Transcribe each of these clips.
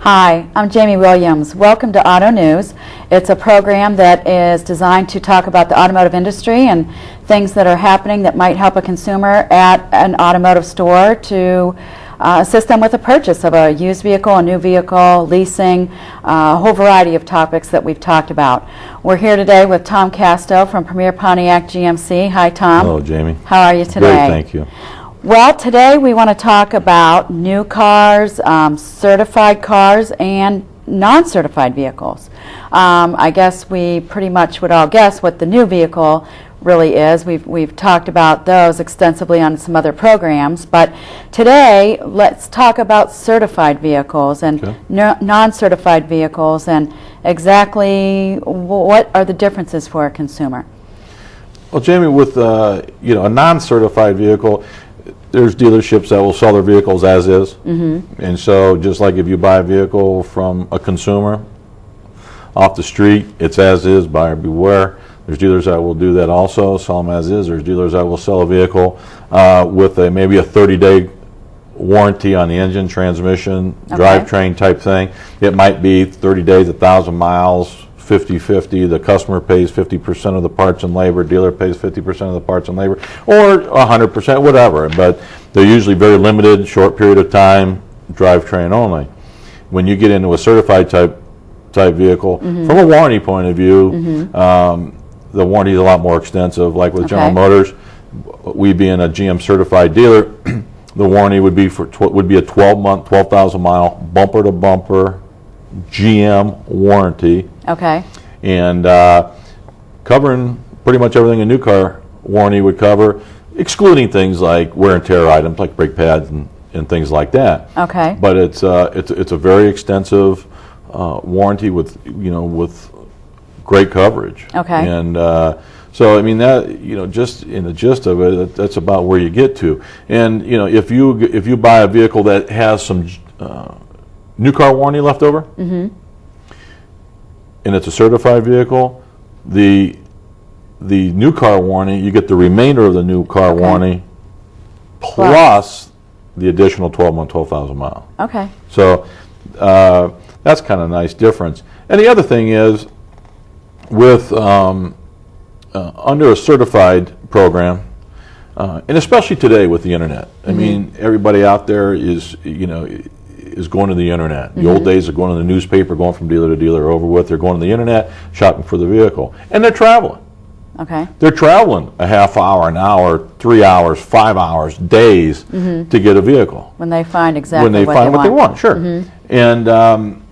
Hi, I'm Jamie Williams. Welcome to Auto News. It's a program that is designed to talk about the automotive industry and things that are happening that might help a consumer at an automotive store to assist them with the purchase of a used vehicle, a new vehicle, leasing, a whole variety of topics that we've talked about. We're here today with Tom Casto from Premier Pontiac GMC. Hi, Tom. Hello, Jamie. How are you today? Great, thank you. Well, today we want to talk about new cars, certified cars, and non-certified vehicles. I guess we pretty much would all guess what the new vehicle really is. We've talked about those extensively on some other programs, but today let's talk about certified vehicles and non-certified vehicles and exactly what are the differences for a consumer. Well, Jamie, with a non-certified vehicle, there's dealerships that will sell their vehicles as is. And so just like if you buy a vehicle from a consumer off the street, it's as is, buyer beware. There's dealers that will do that also, sell them as is. There's dealers that will sell a vehicle with maybe a 30-day warranty on the engine, transmission, drivetrain type thing. It might be 30 days, 1,000 miles, 50-50, the customer pays 50% of the parts and labor, dealer pays 50% of the parts and labor, or 100%, whatever. But they're usually very limited, short period of time, drivetrain only. When you get into a certified type vehicle, from a warranty point of view, the warranty is a lot more extensive. Like with General Motors, we being a GM certified dealer, the warranty would be a 12-month, 12,000 mile bumper to bumper GM warranty. And covering pretty much everything a new car warranty would cover, excluding things like wear and tear items like brake pads and things like that. But it's a very extensive warranty with great coverage. And so I mean that just in the gist of it, that's about where you get to. And if you buy a vehicle that has some new car warranty left over, and it's a certified vehicle, the new car warranty, you get the remainder of the new car warranty plus the additional 12-month, 12,000 mile. So that's kind of a nice difference. And the other thing is, with under a certified program, and especially today with the internet, I mean, everybody out there is going to the internet. The old days of going to the newspaper, going from dealer to dealer, over with. They're going to the internet, shopping for the vehicle, and they're traveling. They're traveling a half hour, an hour, 3 hours, 5 hours, days to get a vehicle. When they find exactly what they want. Sure. And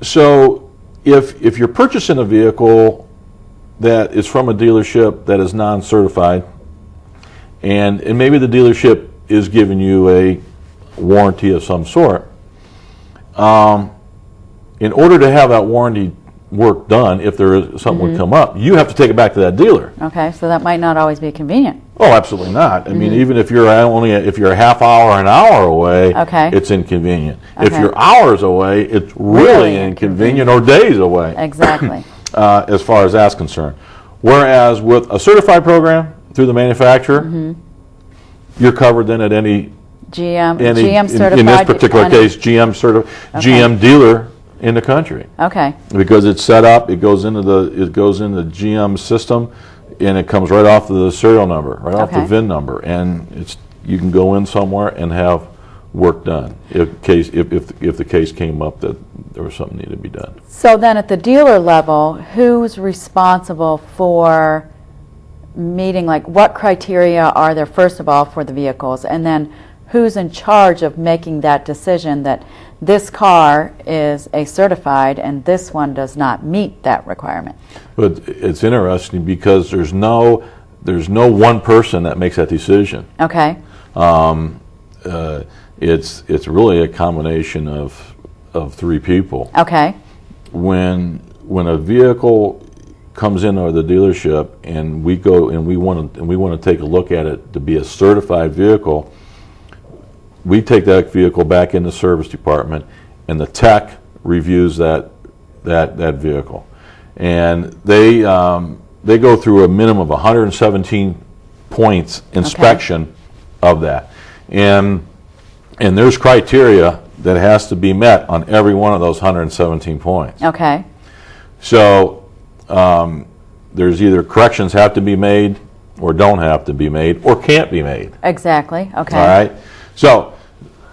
so if you're purchasing a vehicle that is from a dealership that is non-certified, and maybe the dealership is giving you a warranty of some sort, in order to have that warranty work done, if there is something would come up, you have to take it back to that dealer. So that might not always be convenient. Oh, absolutely not. I mean, even if you're if you're a half hour, an hour away, it's inconvenient. If you're hours away, it's really inconvenient, or days away. As far as that's concerned. Whereas with a certified program through the manufacturer, you're covered then at any GM certified, in this particular case, GM dealer in the country. Because it's set up, it goes into the GM system, and it comes right off the serial number, right off the VIN number, and you can go in somewhere and have work done if the case came up that there was something needed to be done. So then, at the dealer level, who's responsible for meeting, like, what criteria are there first of all for the vehicles, and then who's in charge of making that decision that this car is a certified and this one does not meet that requirement? But it's interesting because there's no one person that makes that decision. It's really a combination of three people. When a vehicle comes into the dealership and we go and we want to take a look at it to be a certified vehicle, we take that vehicle back in the service department, and the tech reviews that vehicle, and they go through a minimum of 117 points inspection of that, and there's criteria that has to be met on every one of those 117 points. Okay. So there's either corrections have to be made or don't have to be made or can't be made. Exactly. Okay. All right. So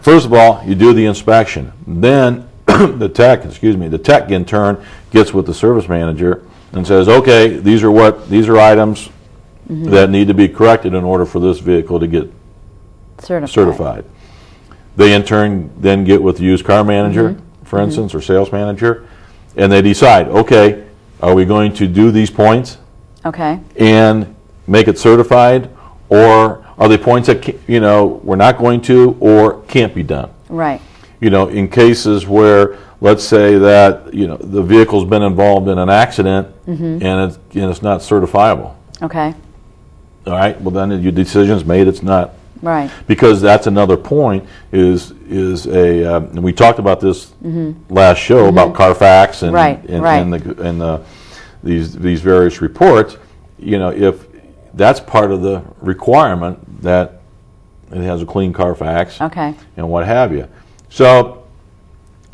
first of all, you do the inspection. Then the tech in turn gets with the service manager and says, okay, these are items that need to be corrected in order for this vehicle to get certified. They in turn then get with the used car manager, for instance, or sales manager, and they decide, okay, are we going to do these points and make it certified, or are they points that we're not going to or can't be done? Right. In cases where, let's say that the vehicle's been involved in an accident and it's not certifiable. Okay. All right. Well, then your decision's made. It's not. Right. Because that's another point. And we talked about this last show about Carfax and these various reports. If that's part of the requirement that it has a clean Carfax and what have you. So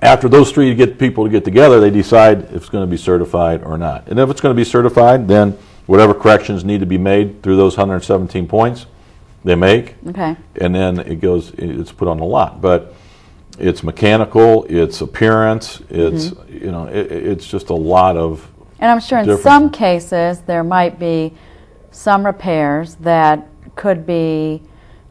after those three people to get together, they decide if it's going to be certified or not. And if it's going to be certified, then whatever corrections need to be made through those 117 points, they make. Okay. And then it's put on the lot. But it's mechanical, it's appearance, it's it's just a lot of. And I'm sure in some cases there might be some repairs that could be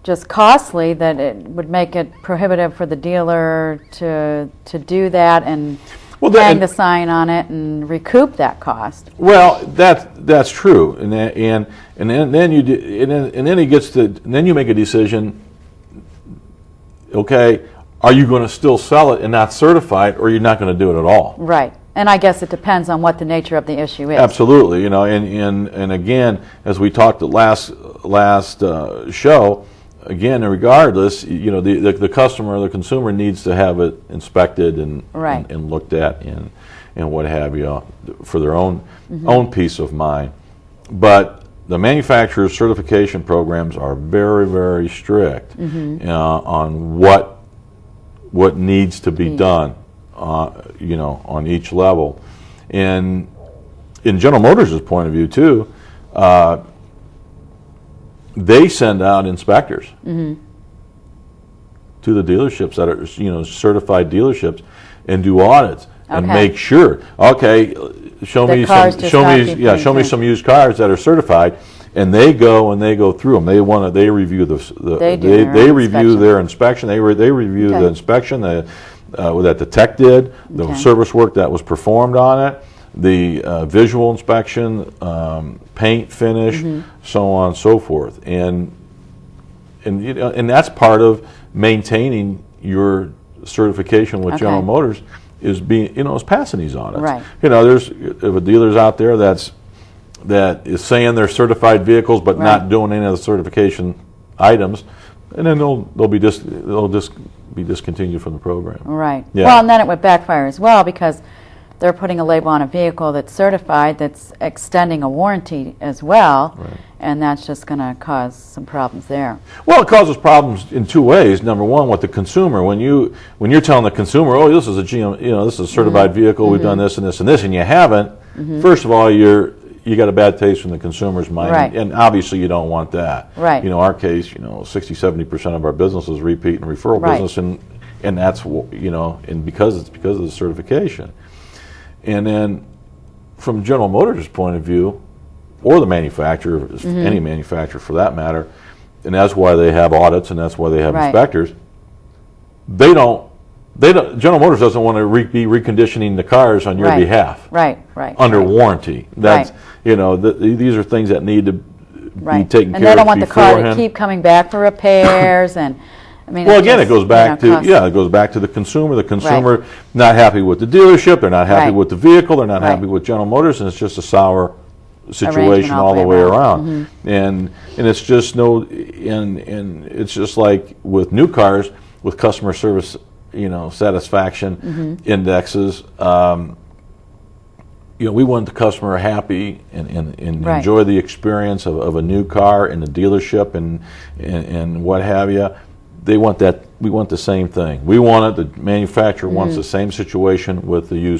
just costly, that it would make it prohibitive for the dealer to do that and hang the sign on it and recoup that cost. Well, that's true, and then you make a decision. Okay, are you going to still sell it and not certify it, or you're not going to do it at all? Right. And I guess it depends on what the nature of the issue is. Absolutely, and again, as we talked at last show, again, regardless, the customer, the consumer needs to have it inspected and looked at and what have you for their own peace of mind. But the manufacturer's certification programs are very, very strict on what needs to be done, on each level. And in General Motors' point of view too, they send out inspectors to the dealerships that are certified dealerships and do audits and make sure. Okay, show me some used cars that are certified, and they go through them. They review they review their inspection. They review the inspection that the tech did, the service work that was performed on it, the visual inspection, paint finish, so on and so forth, and that's part of maintaining your certification with General Motors is passing these audits. Right. If a dealer's out there that is saying they're certified vehicles but not doing any of the certification items, and then they'll just be discontinued from the program. Right. Yeah. Well, and then it would backfire as well, because they're putting a label on a vehicle that's certified, that's extending a warranty as well, and that's just going to cause some problems there. Well, it causes problems in two ways. Number one, with the consumer, when you're telling the consumer, "Oh, this is a this is a certified vehicle. We've done this and this and this," and you haven't. First of all, you got a bad taste from the consumer's mind, and obviously you don't want that. Right. Our case, 60-70% of our business is repeat and referral business, and that's and because of the certification. And then, from General Motors' point of view, or the manufacturer, any manufacturer for that matter, and that's why they have audits and that's why they have inspectors. General Motors doesn't want to be reconditioning the cars on your behalf. Under warranty. That's these are things that need to be taken care of. And they don't want the car to keep coming back for repairs and. It goes back to the consumer. The consumer not happy with the dealership. They're not happy with the vehicle. They're not happy with General Motors, and it's just a sour situation all the way around. And it's just it's just like with new cars, with customer service, satisfaction indexes. We want the customer happy and enjoy the experience of a new car in the dealership and what have you. they want that. We want the same thing. We want it. The manufacturer wants the same situation with the used